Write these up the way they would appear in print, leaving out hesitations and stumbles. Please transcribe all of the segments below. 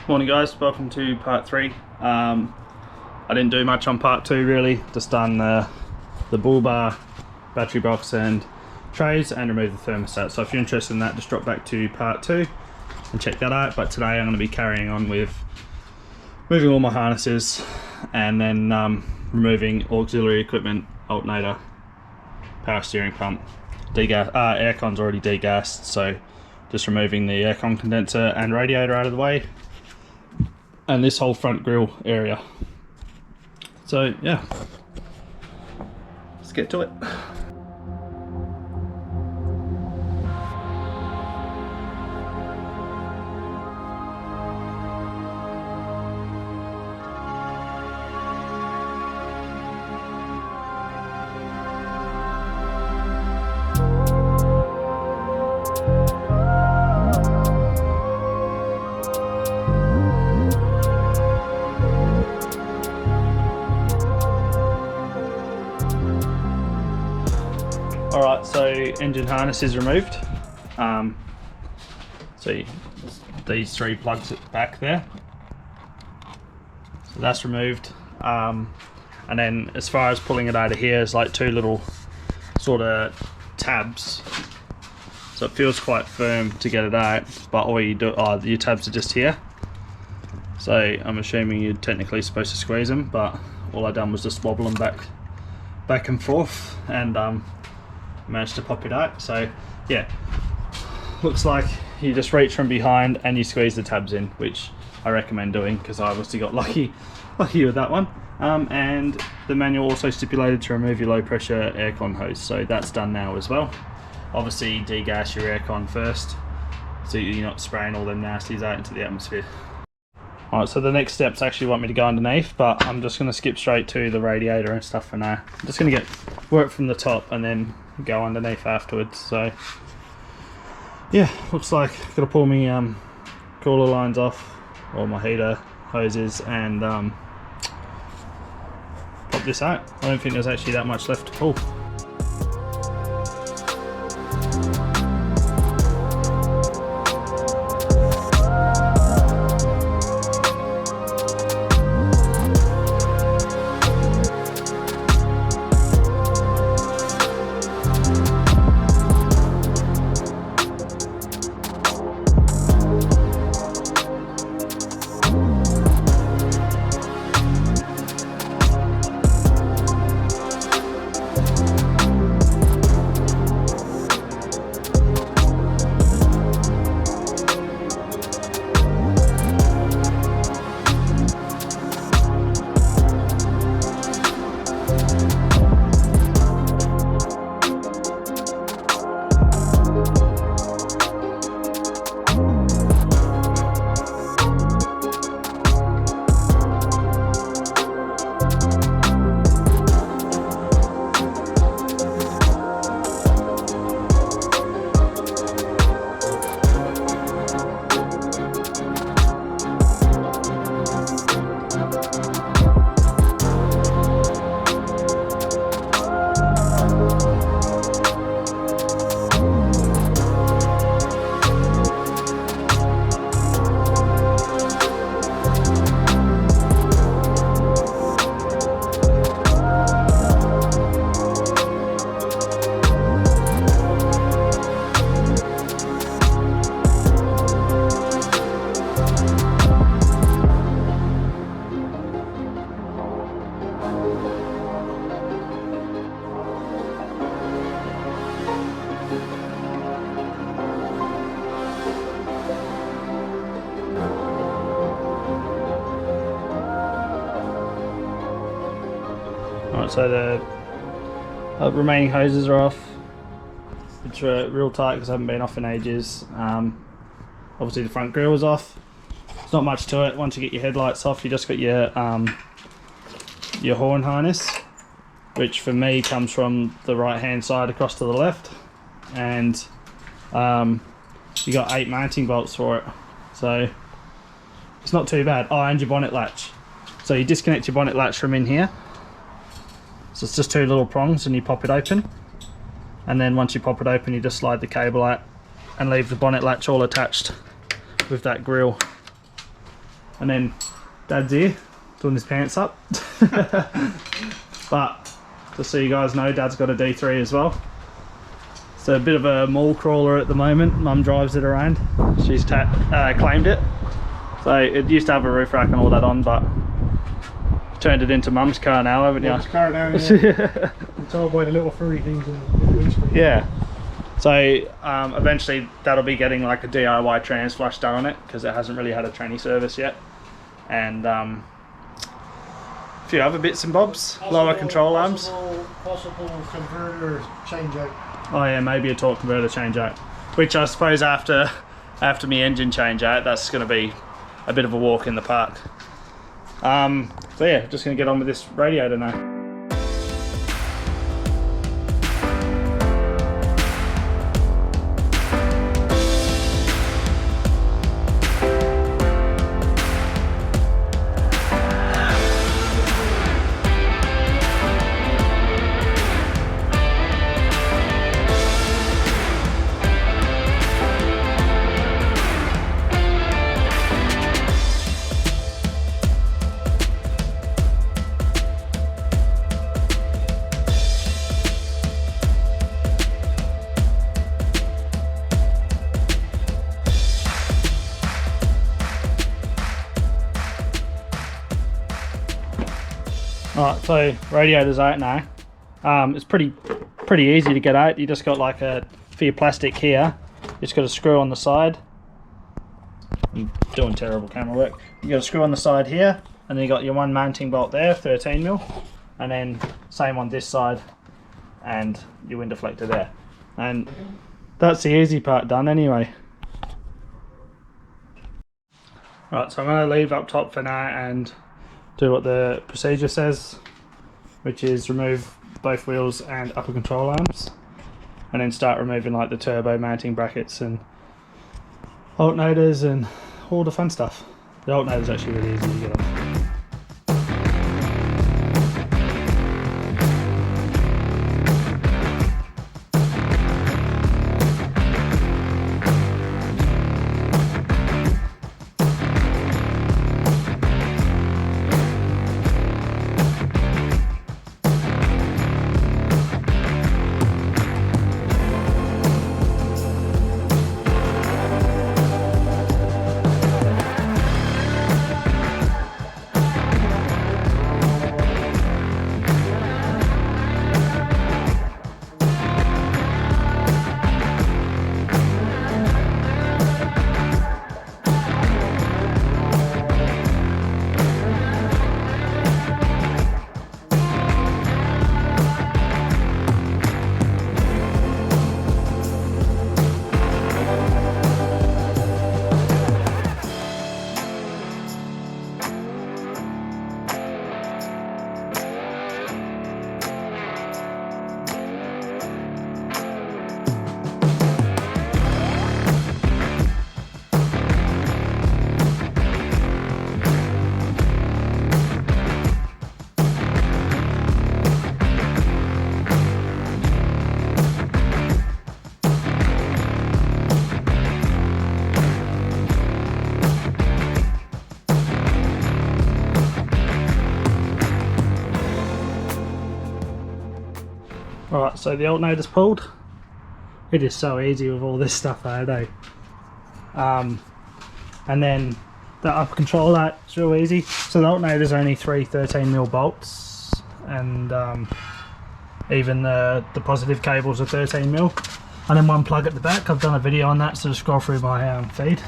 Morning guys, welcome to part 3. I didn't do much on part 2 really, just done the bull bar, battery box and trays, and remove the thermostat. So if you're interested in that, just drop back to part 2 and check that out. But today I'm going to be carrying on with moving all my harnesses and then removing auxiliary equipment, alternator, power steering pump, aircon's already degassed, so just removing the aircon condenser and radiator out of the way, and this whole front grille area. So yeah, let's get to it. Alright, so engine harness is removed. So these 3 plugs at the back there. So that's removed. And then as far as pulling it out of here, is like 2 little sort of tabs. So it feels quite firm to get it out, but all you do, your tabs are just here. So I'm assuming you're technically supposed to squeeze them, but all I done was just wobble them back and forth, and managed to pop it out. So yeah, looks like you just reach from behind and you squeeze the tabs in, which I recommend doing because I obviously got lucky with that one. And the manual also stipulated to remove your low pressure aircon hose, so that's done now as well. Obviously degas your aircon first so you're not spraying all them nasties out into the atmosphere. Alright, so the next steps actually want me to go underneath, but I'm just going to skip straight to the radiator and stuff for now. I'm just going to get work from the top and then go underneath afterwards. So yeah, looks like I've got to pull my cooler lines off, all my heater hoses, and pop this out. I don't think there's actually that much left to pull. Alright, so the remaining hoses are off, which are real tight because I haven't been off in ages. Obviously the front grille is off. There's not much to it. Once you get your headlights off, you just got your horn harness, which for me comes from the right hand side across to the left, and you got 8 mounting bolts for it, so it's not too bad. Oh, and your bonnet latch. So you disconnect your bonnet latch from in here. So it's just 2 little prongs and you pop it open. And then once you pop it open, you just slide the cable out and leave the bonnet latch all attached with that grille. And then Dad's here doing his pants up. But just so you guys know, Dad's got a D3 as well. It's a bit of a mall crawler at the moment. Mum drives it around. She's claimed it. So it used to have a roof rack and all that on, but turned it into Mum's car now, haven't you? Mum's car now, yeah. It's all about the little furry things in the windscreen. Yeah. So eventually that'll be getting like a DIY trans flush done on it, because it hasn't really had a tranny service yet. And a few other bits and bobs, lower control arms. Possible converter change out. Oh yeah, maybe a torque converter change out. Which I suppose after my engine change out, that's going to be a bit of a walk in the park. So yeah, just going to get on with this radiator now. Alright, so radiator's out now. It's pretty easy to get out. You just got like for your plastic here, you just got a screw on the side. I'm doing terrible camera work. You got a screw on the side here, and then you got your one mounting bolt there, 13mm, and then same on this side, and your wind deflector there. And that's the easy part done anyway. Right, so I'm going to leave up top for now and do what the procedure says, which is remove both wheels and upper control arms, and then start removing like the turbo mounting brackets and alternators and all the fun stuff. The alternator's actually really easy to get off. Alright, so the alternator's pulled. It is so easy with all this stuff out, eh? And then the upper control out is real easy. So the alternator's only 3 13mm bolts, and even the positive cables are 13mm. And then one plug at the back. I've done a video on that, so just scroll through my feed.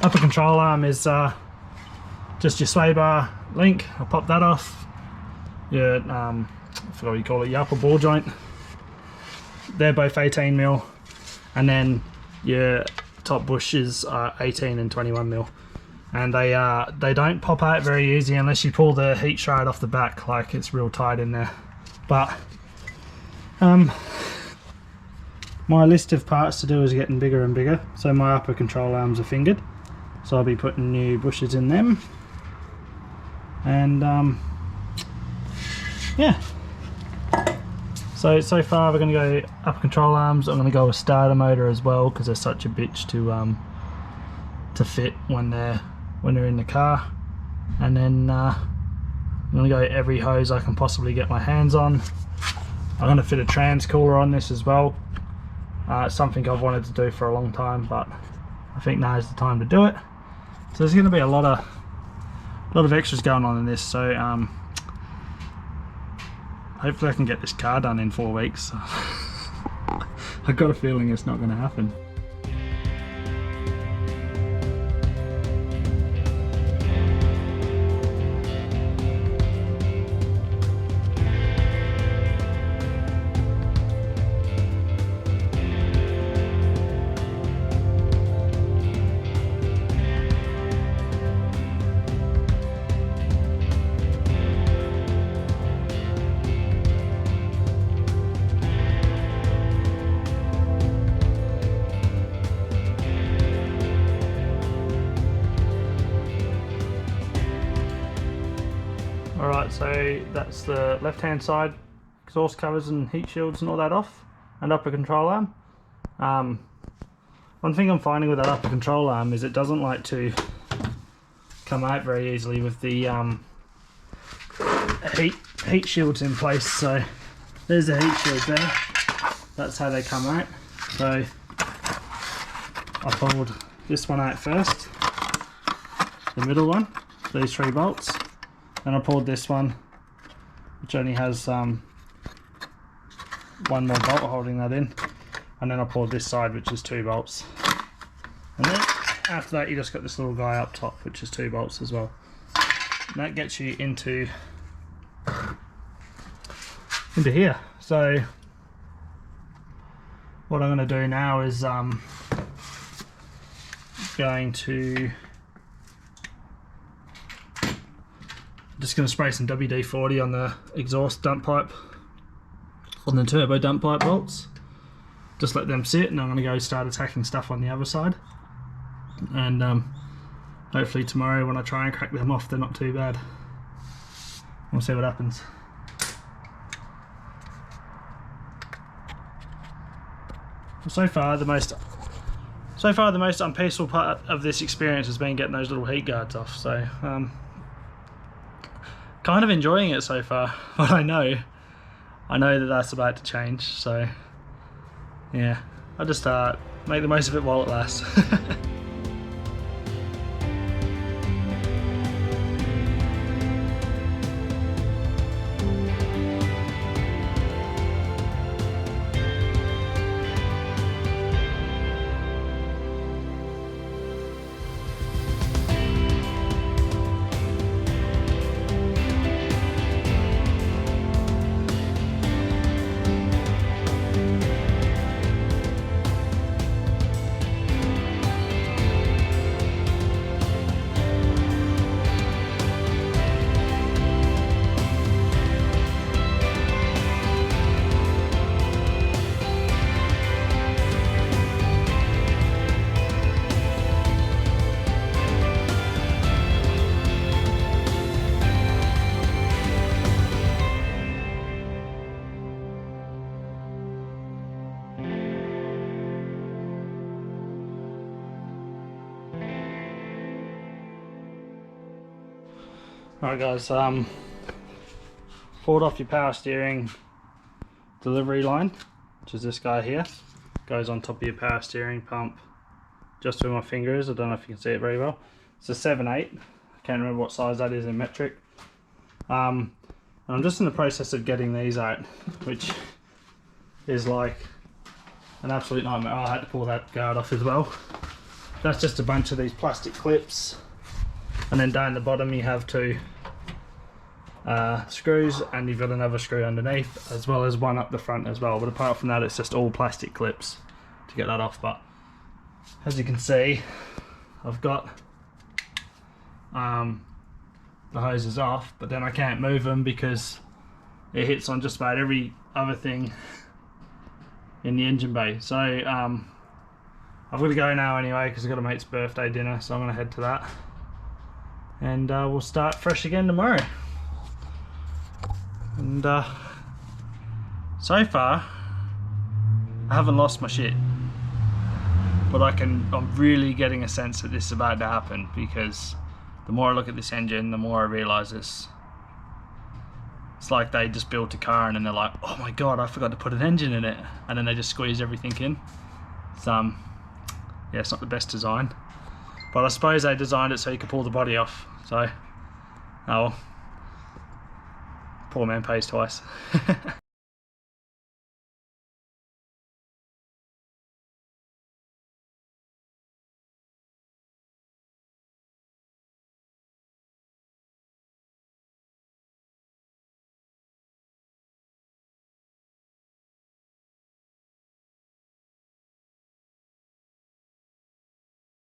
Upper control arm is just your sway bar link. I'll pop that off. Your I forgot what you call it, your upper ball joint. They're both 18mm, and then your top bushes are 18 and 21mm, and they don't pop out very easy unless you pull the heat shroud off the back, like it's real tight in there. But my list of parts to do is getting bigger and bigger, so my upper control arms are fingered, so I'll be putting new bushes in them, and yeah. So far we're going to go upper control arms. I'm going to go with starter motor as well, because they're such a bitch to fit when when they're in the car. And then I'm gonna go every hose I can possibly get my hands on. I'm gonna fit a transcooler on this as well. It's something I've wanted to do for a long time, but I think now is the time to do it. So there's gonna be a lot of extras going on in this. So hopefully I can get this car done in 4 weeks. I've got a feeling it's not gonna happen. Alright, so that's the left hand side exhaust covers and heat shields and all that off, and upper control arm. One thing I'm finding with that upper control arm is it doesn't like to come out very easily with the heat shields in place. So there's the heat shield there, that's how they come out. So I pulled this one out first, the middle one, these 3 bolts. Then I pulled this one, which only has one more bolt holding that in, and then I pulled this side, which is 2 bolts. And then after that you just got this little guy up top, which is 2 bolts as well. And that gets you into here. So what I'm going to do now is just going to spray some WD-40 on the exhaust dump pipe, on the turbo dump pipe bolts. Just let them sit, and I'm going to go start attacking stuff on the other side. And hopefully tomorrow when I try and crack them off, they're not too bad. We'll see what happens. So far the most unpeaceful part of this experience has been getting those little heat guards off. So kind of enjoying it so far, but I know that that's about to change. So yeah, I'll just make the most of it while it lasts. Alright guys, pulled off your power steering delivery line, which is this guy here. Goes on top of your power steering pump just where my finger is. I don't know if you can see it very well. It's a 7/8. I can't remember what size that is in metric. And I'm just in the process of getting these out, which is like an absolute nightmare. Oh, I had to pull that guard off as well. That's just a bunch of these plastic clips, and then down the bottom you have 2 screws, and you've got another screw underneath, as well as one up the front as well. But apart from that, it's just all plastic clips to get that off. But as you can see, I've got the hoses off, but then I can't move them because it hits on just about every other thing in the engine bay. So I've got to go now anyway because I've got a mate's birthday dinner, so I'm going to head to that, and we'll start fresh again tomorrow. And so far I haven't lost my shit, but I'm really getting a sense that this is about to happen, because the more I look at this engine, the more I realise it's like they just built a car and then they're like, oh my god, I forgot to put an engine in it, and then they just squeeze everything in. It's, yeah, it's not the best design, but I suppose they designed it so you could pull the body off, so oh well. Poor man pays twice.